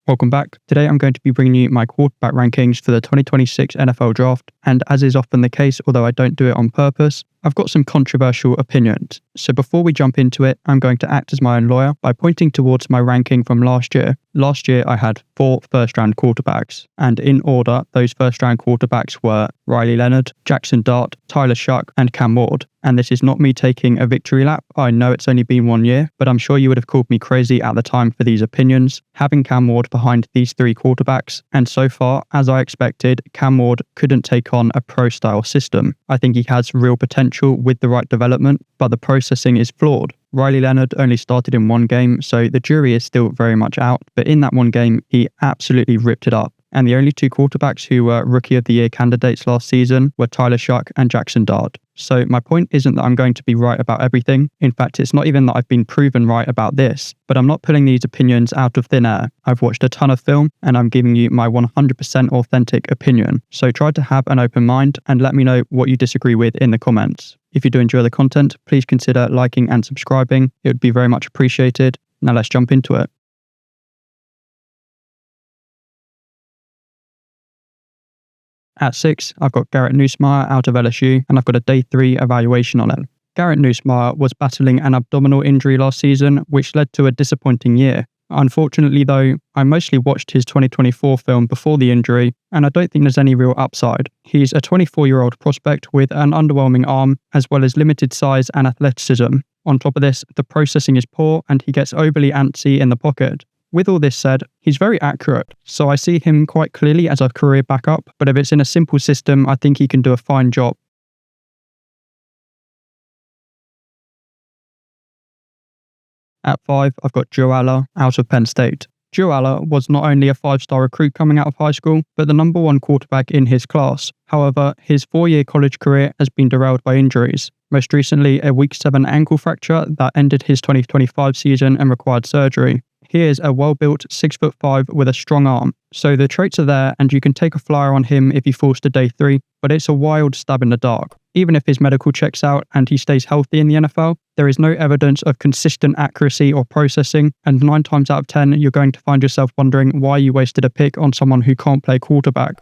Welcome back. Today I'm going to be bringing you my quarterback rankings for the 2026 NFL Draft, and as is often the case, although I don't do it on purpose, I've got some controversial opinions. So before we jump into it, I'm going to act as my own lawyer by pointing towards my ranking from last year. Last year I had 4 first-round quarterbacks, and in order, those first-round quarterbacks were Riley Leonard, Jackson Dart, Tyler Shough, and Cam Ward. And this is not me taking a victory lap. I know it's only been 1 year, but I'm sure you would have called me crazy at the time for these opinions. Having Cam Ward behind these 3 quarterbacks, and so far, as I expected, Cam Ward couldn't take on a pro-style system. I think he has real potential with the right development, but the processing is flawed. Riley Leonard only started in 1 game, so the jury is still very much out, but in that 1 game, he absolutely ripped it up. And the only 2 quarterbacks who were Rookie of the Year candidates last season were Tyler Shough and Jackson Dart. So my point isn't that I'm going to be right about everything. In fact, it's not even that I've been proven right about this, but I'm not pulling these opinions out of thin air. I've watched a ton of film and I'm giving you my 100% authentic opinion. So try to have an open mind and let me know what you disagree with in the comments. If you do enjoy the content, please consider liking and subscribing. It would be very much appreciated. Now let's jump into it. At 6, I've got Garrett Nussmeier out of LSU, and I've got a day 3 evaluation on him. Garrett Nussmeier was battling an abdominal injury last season, which led to a disappointing year. Unfortunately though, I mostly watched his 2024 film before the injury, and I don't think there's any real upside. He's a 24-year-old prospect with an underwhelming arm, as well as limited size and athleticism. On top of this, the processing is poor, and he gets overly antsy in the pocket. With all this said, he's very accurate, so I see him quite clearly as a career backup, but if it's in a simple system, I think he can do a fine job. At 5, I've got Joe Alla out of Penn State. Joe Alla was not only a 5-star recruit coming out of high school, but the number 1 quarterback in his class. However, his 4-year college career has been derailed by injuries. Most recently, a Week 7 ankle fracture that ended his 2025 season and required surgery. He is a well-built 6'5" with a strong arm, so the traits are there and you can take a flyer on him if he falls to day 3, but it's a wild stab in the dark. Even if his medical checks out and he stays healthy in the NFL, there is no evidence of consistent accuracy or processing, and 9 times out of 10 you're going to find yourself wondering why you wasted a pick on someone who can't play quarterback.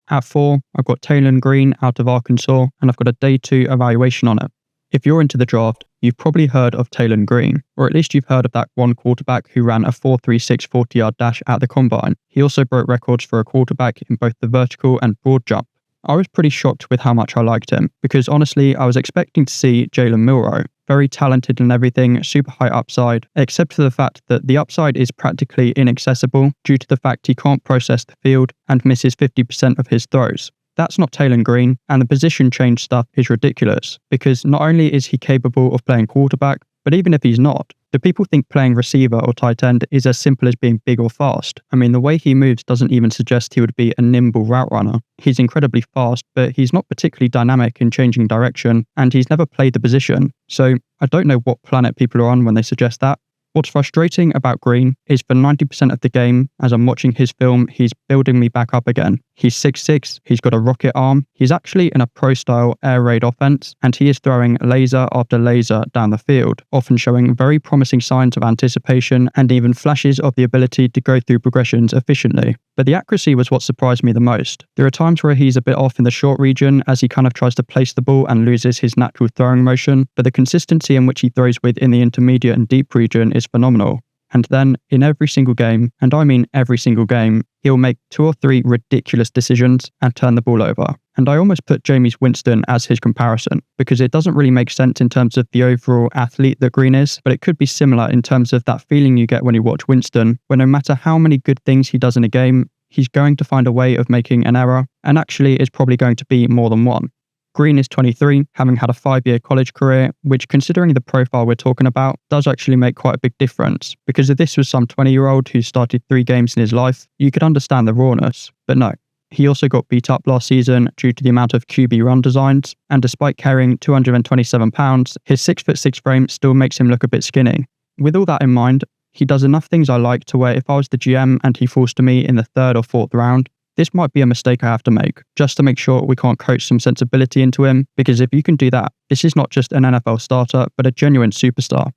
At 4, I've got Taylen Green out of Arkansas, and I've got a day 2 evaluation on it. If you're into the draft, you've probably heard of Taylen Green, or at least you've heard of that one quarterback who ran a 4.36 40-yard dash at the combine. He also broke records for a quarterback in both the vertical and broad jump. I was pretty shocked with how much I liked him, because honestly, I was expecting to see Jalen Milroe. Very talented and everything, super high upside, except for the fact that the upside is practically inaccessible due to the fact he can't process the field and misses 50% of his throws. That's not Taylen Green, and the position change stuff is ridiculous, because not only is he capable of playing quarterback, but even if he's not, do people think playing receiver or tight end is as simple as being big or fast? I mean, the way he moves doesn't even suggest he would be a nimble route runner. He's incredibly fast, but he's not particularly dynamic in changing direction, and he's never played the position. So I don't know what planet people are on when they suggest that. What's frustrating about Green is for 90% of the game, as I'm watching his film, he's building me back up again. He's 6'6", he's got a rocket arm, he's actually in a pro-style air raid offense, and he is throwing laser after laser down the field, often showing very promising signs of anticipation and even flashes of the ability to go through progressions efficiently. But the accuracy was what surprised me the most. There are times where he's a bit off in the short region as he kind of tries to place the ball and loses his natural throwing motion, but the consistency in which he throws with in the intermediate and deep region is phenomenal. And then, in every single game, and I mean every single game, he'll make 2 or 3 ridiculous decisions and turn the ball over. And I almost put Jameis Winston as his comparison, because it doesn't really make sense in terms of the overall athlete that Green is, but it could be similar in terms of that feeling you get when you watch Winston, where no matter how many good things he does in a game, he's going to find a way of making an error, and actually it's probably going to be more than one. Green is 23, having had a 5-year college career, which, considering the profile we're talking about, does actually make quite a big difference. Because if this was some 20-year-old who started 3 games in his life, you could understand the rawness. But no. He also got beat up last season due to the amount of QB run designs, and despite carrying 227 pounds, his 6'6" frame still makes him look a bit skinny. With all that in mind, he does enough things I like to where if I was the GM and he falls to me in the 3rd or 4th round, This might be a mistake I have to make, just to make sure we can't coach some sensibility into him, because if you can do that, this is not just an NFL starter, but a genuine superstar.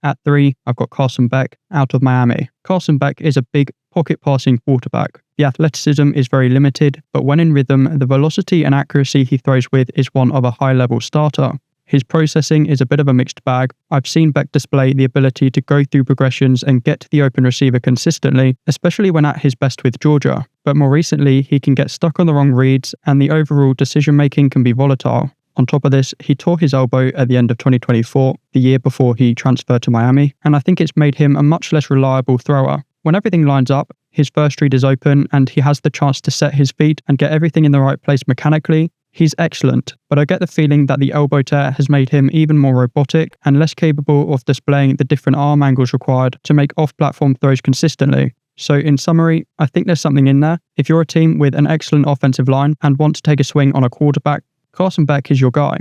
At 3, I've got Carson Beck out of Miami. Carson Beck is a big pocket passing quarterback. The athleticism is very limited, but when in rhythm, the velocity and accuracy he throws with is one of a high-level starter. His processing is a bit of a mixed bag. I've seen Beck display the ability to go through progressions and get to the open receiver consistently, especially when at his best with Georgia. But more recently, he can get stuck on the wrong reads, and the overall decision-making can be volatile. On top of this, he tore his elbow at the end of 2024, the year before he transferred to Miami, and I think it's made him a much less reliable thrower. When everything lines up, his first read is open, and he has the chance to set his feet and get everything in the right place mechanically. He's excellent, but I get the feeling that the elbow tear has made him even more robotic and less capable of displaying the different arm angles required to make off-platform throws consistently. So in summary, I think there's something in there. If you're a team with an excellent offensive line and want to take a swing on a quarterback, Carson Beck is your guy.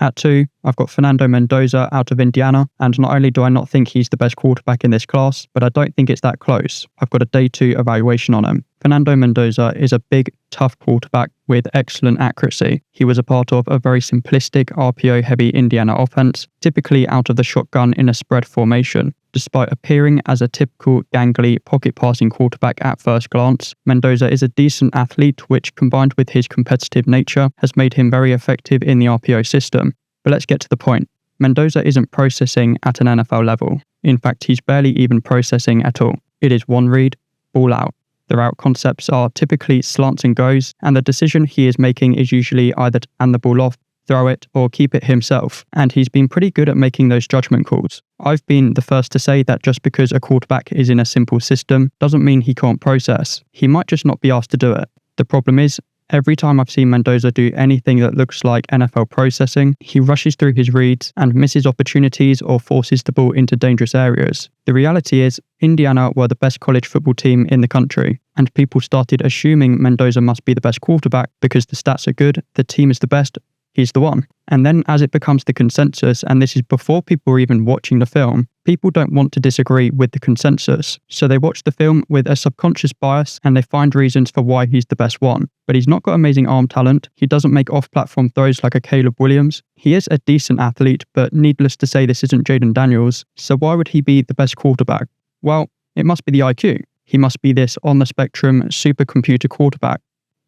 At 2, I've got Fernando Mendoza out of Indiana, and not only do I not think he's the best quarterback in this class, but I don't think it's that close. I've got a day 2 evaluation on him. Fernando Mendoza is a big, tough quarterback with excellent accuracy. He was a part of a very simplistic, RPO-heavy Indiana offense, typically out of the shotgun in a spread formation. Despite appearing as a typical gangly pocket-passing quarterback at first glance, Mendoza is a decent athlete which, combined with his competitive nature, has made him very effective in the RPO system. But let's get to the point. Mendoza isn't processing at an NFL level. In fact, he's barely even processing at all. It is one read, ball out. The route concepts are typically slants and goes, and the decision he is making is usually either to hand the ball off, throw it, or keep it himself, and he's been pretty good at making those judgment calls. I've been the first to say that just because a quarterback is in a simple system doesn't mean he can't process. He might just not be asked to do it. The problem is, every time I've seen Mendoza do anything that looks like NFL processing, he rushes through his reads and misses opportunities or forces the ball into dangerous areas. The reality is, Indiana were the best college football team in the country, and people started assuming Mendoza must be the best quarterback because the stats are good, the team is the best, he's the one. And then as it becomes the consensus, and this is before people are even watching the film, people don't want to disagree with the consensus. So they watch the film with a subconscious bias and they find reasons for why he's the best one. But he's not got amazing arm talent. He doesn't make off-platform throws like a Caleb Williams. He is a decent athlete, but needless to say, this isn't Jayden Daniels. So why would he be the best quarterback? Well, it must be the IQ. He must be this on-the-spectrum supercomputer quarterback.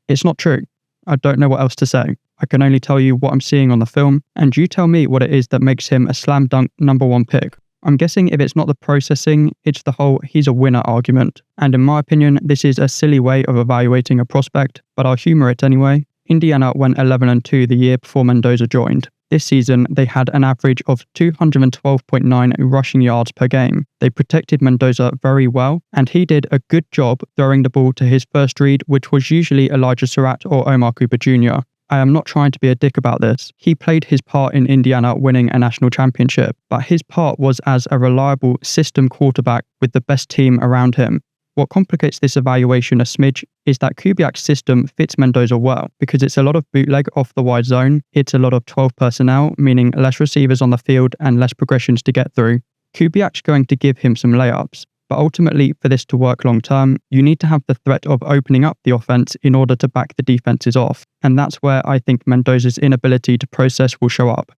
It's not true. I don't know what else to say. I can only tell you what I'm seeing on the film, and you tell me what it is that makes him a slam dunk number 1 pick. I'm guessing if it's not the processing, it's the whole he's a winner argument. And in my opinion, this is a silly way of evaluating a prospect, but I'll humour it anyway. Indiana went 11-2 the year before Mendoza joined. This season, they had an average of 212.9 rushing yards per game. They protected Mendoza very well, and he did a good job throwing the ball to his first read, which was usually Elijah Surratt or Omar Cooper Jr. I am not trying to be a dick about this. He played his part in Indiana winning a national championship, but his part was as a reliable system quarterback with the best team around him. What complicates this evaluation a smidge is that Kubiak's system fits Mendoza well because it's a lot of bootleg off the wide zone, it's a lot of 12 personnel, meaning less receivers on the field and less progressions to get through. Kubiak's going to give him some layups, but ultimately for this to work long term, you need to have the threat of opening up the offense in order to back the defenses off, and that's where I think Mendoza's inability to process will show up.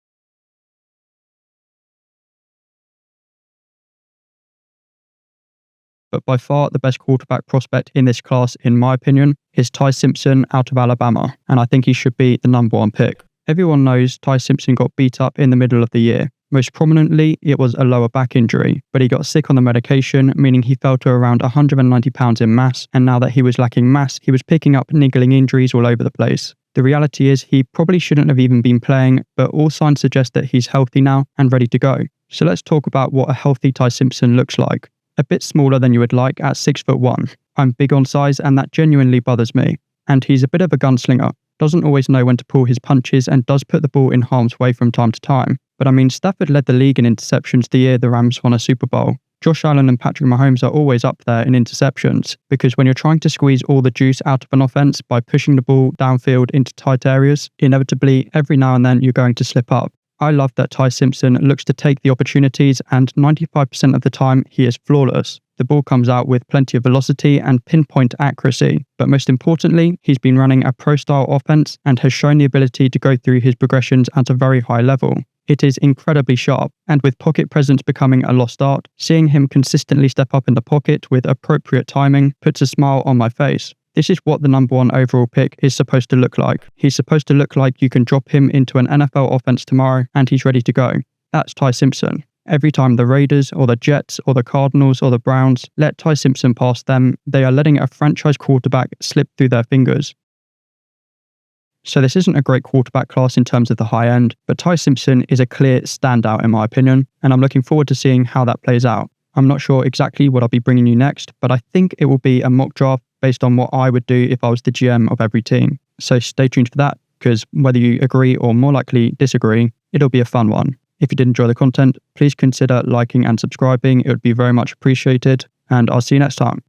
But by far the best quarterback prospect in this class, in my opinion, is Ty Simpson out of Alabama, and I think he should be the number 1 pick. Everyone knows Ty Simpson got beat up in the middle of the year. Most prominently, it was a lower back injury, but he got sick on the medication, meaning he fell to around 190 pounds in mass, and now that he was lacking mass, he was picking up niggling injuries all over the place. The reality is he probably shouldn't have even been playing, but all signs suggest that he's healthy now and ready to go. So let's talk about what a healthy Ty Simpson looks like. A bit smaller than you would like at 6'1". I'm big on size and that genuinely bothers me. And he's a bit of a gunslinger, doesn't always know when to pull his punches and does put the ball in harm's way from time to time. But I mean, Stafford led the league in interceptions the year the Rams won a Super Bowl. Josh Allen and Patrick Mahomes are always up there in interceptions because when you're trying to squeeze all the juice out of an offense by pushing the ball downfield into tight areas, inevitably, every now and then you're going to slip up. I love that Ty Simpson looks to take the opportunities, and 95% of the time he is flawless. The ball comes out with plenty of velocity and pinpoint accuracy, but most importantly, he's been running a pro-style offense and has shown the ability to go through his progressions at a very high level. It is incredibly sharp, and with pocket presence becoming a lost art, seeing him consistently step up in the pocket with appropriate timing puts a smile on my face. This is what the number 1 overall pick is supposed to look like. He's supposed to look like you can drop him into an NFL offense tomorrow and he's ready to go. That's Ty Simpson. Every time the Raiders or the Jets or the Cardinals or the Browns let Ty Simpson pass them, they are letting a franchise quarterback slip through their fingers. So this isn't a great quarterback class in terms of the high end, but Ty Simpson is a clear standout in my opinion, and I'm looking forward to seeing how that plays out. I'm not sure exactly what I'll be bringing you next, but I think it will be a mock draft based on what I would do if I was the GM of every team. So stay tuned for that, because whether you agree or more likely disagree, it'll be a fun one. If you did enjoy the content, please consider liking and subscribing. It would be very much appreciated, and I'll see you next time.